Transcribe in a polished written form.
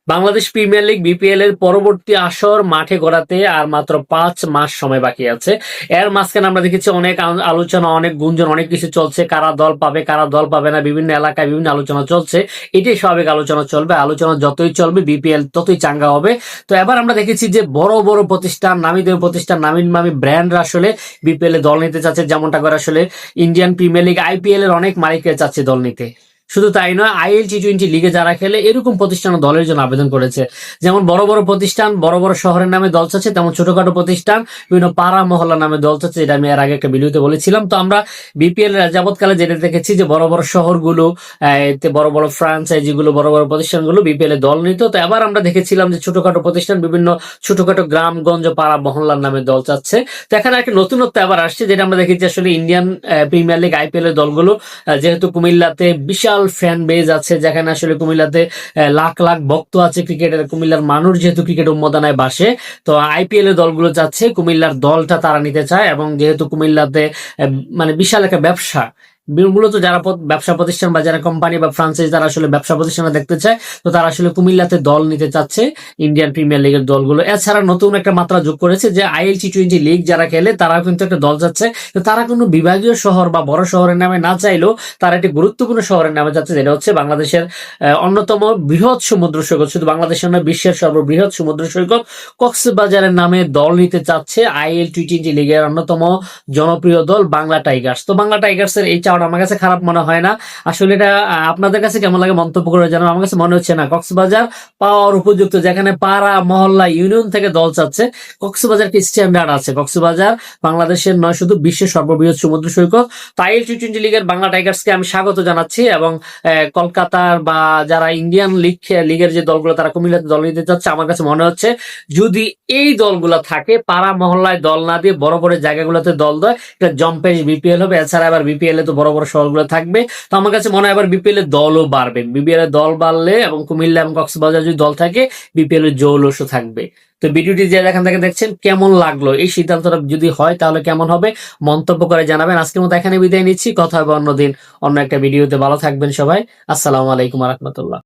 Bangladesh premier league BPL এর পরবর্তী আসর মাঠে গড়াতে আর মাত্র 5 মাস সময় বাকি আছে। এর মাঝখানে আমরা দেখেছি অনেক আলোচনা, অনেক গুঞ্জন, অনেক কিছু চলছে, কারা দল পাবে কারা দল পাবে না, বিভিন্ন এলাকায় বিভিন্ন আলোচনা চলছে। এটাই স্বাভাবিক, আলোচনা চলবে, আলোচনা যতই চলবে বিপিএল ততই চাঙ্গা হবে। তো এবার আমরা দেখেছি যে বড় বড় প্রতিষ্ঠান, নামি দামি প্রতিষ্ঠান, নামি নামি ব্র্যান্ডরা আসলে বিপিএল এ দল নিতে চাচ্ছে, যেমনটা করে আসলে ইন্ডিয়ান প্রিমিয়ার লিগ আইপিএল এর অনেক মালিকরা চাচ্ছে দল নিতে। শুধু তাই নয়, আইএল টি-20 লিগে যারা খেলে এরকম প্রতিষ্ঠান দলের জন্য আবেদন করেছে। যেমন বড় বড় প্রতিষ্ঠান বড় বড় শহরের নামে দল চাচ্ছে, তেমন ছোটখাটো প্রতিষ্ঠান বিভিন্ন পাড়া মহল্লা নামে দল চাচ্ছে, যেটা আমি এর আগে একটা ভিডিওতে বলেছিলাম। তো আমরা বিপিএল যাবৎকালে যেটা দেখেছি যে বড় বড় শহরগুলো, এতে বড় বড় ফ্রাঞ্চাইজি গুলো, বড় বড় প্রতিষ্ঠানগুলো বিপিএল এ দল নিত। তো এবার আমরা দেখেছিলাম যে ছোটখাটো প্রতিষ্ঠান বিভিন্ন ছোটখাটো গ্রামগঞ্জ পাড়া মহল্লার নামে দল চাচ্ছে। তো এখানে একটা নতুনত্ব আবার আসছে, যেটা আমরা দেখেছি আসলে ইন্ডিয়ান প্রিমিয়ার লিগ আইপিএল এর দলগুলো, যেহেতু কুমিল্লাতে বিশাল ফ্যান বেজ আছে, যেখানে আসলে কুমিল্লাতে লাখ লাখ ভক্ত আছে ক্রিকেটের, কুমিল্লার মানুষ যেহেতু ক্রিকেট উন্মাদনায় বাসে, তো আইপিএল এর দলগুলো চাচ্ছে কুমিল্লার দলটা তারা নিতে চায়। এবং যেহেতু কুমিল্লাতে মানে বিশাল একটা ব্যবসা, মূলত যারা ব্যবসা প্রতিষ্ঠান বা যারা কোম্পানি বা ফ্রাঞ্চাইজ তারা আসলে ব্যবসা প্রতিষ্ঠানে দেখতে চায়, তো তারা আসলে কুমিল্লাতে দল নিতে চাচ্ছে ইন্ডিয়ান প্রিমিয়ার লিগের দলগুলো। এছাড়া নতুন একটা মাত্রা যোগ করেছে যে আইএল টি-20 লিগ যারা খেলে তারা কিন্তু একটা দল যাচ্ছে। তো তারা কোনো বিভাগীয় শহর বা বড় শহরের নামে না চাইলেও তারা একটি গুরুত্বপূর্ণ শহরের নামে যাচ্ছে, যেটা হচ্ছে বাংলাদেশের অন্যতম বৃহৎ সমুদ্র সৈকত, শুধু বাংলাদেশের নয় বিশ্বের সর্ববৃহৎ সমুদ্র সৈকত কক্সবাজারের নামে দল নিতে চাচ্ছে আইএল টি-20 লিগের অন্যতম জনপ্রিয় দল বাংলা টাইগার্স। তো বাংলা টাইগার্সের এই চাওয়াটা আমার কাছে খারাপ মনে হয় না। আসলে এটা আপনাদের কাছে কেমন লাগে মন্তব্য করে জানান। আমার কাছে মনে হচ্ছে না কক্সবাজার পাওয়ার উপযুক্ত, যেখানে পাড়া মহল্লা ইউনিয়ন থেকে দল চাচ্ছে। কক্সবাজার কি স্ট্যান্ডার্ড আছে? কক্সবাজার বাংলাদেশের নয় শুধু বিশ্বের সর্ববৃহৎ সমুদ্র সৈকত। তো আইএল টি-20 লিগের বাংলা টাইগার্সকে আমি স্বাগত জানাচ্ছি, এবং কলকাতার বা যারা ইন্ডিয়ান লিগের যে দলগুলো তারা কুমিল্লাতে দল নিতে চাচ্ছে, আমার কাছে মনে হচ্ছে যদি এই দলগুলো থাকে, পাড়া মহল্লায় দল না দিয়ে বড় বড় জায়গাগুলোতে দল দেয়, এটা জম্পেশ বিপিএল হবে। এছাড়া আবার বিপিএল এ তো বড় বড় শহরগুলো থাকবে। তো আমার কাছে মনে হয় এবার বিপিএল এর দলও বাড়বে। বিপিএল এর দল বাড়লে এবং কুমিল্লা এবং কক্সবাজার যদি দল থাকে, বিপিএল এর জৌলসও থাকবে। তো ভিডিওটি যে যেখান থেকে দেখছেন কেমন লাগলো, এই সিদ্ধান্তটা যদি হয় তাহলে কেমন হবে মন্তব্য করে জানাবেন। আজকের মতো এখানে বিদায় নিচ্ছি, কথা হবে অন্যদিন অন্য একটা ভিডিওতে। ভালো থাকবেন সবাই। আসসালামু আলাইকুম রহমতুল্লাহ।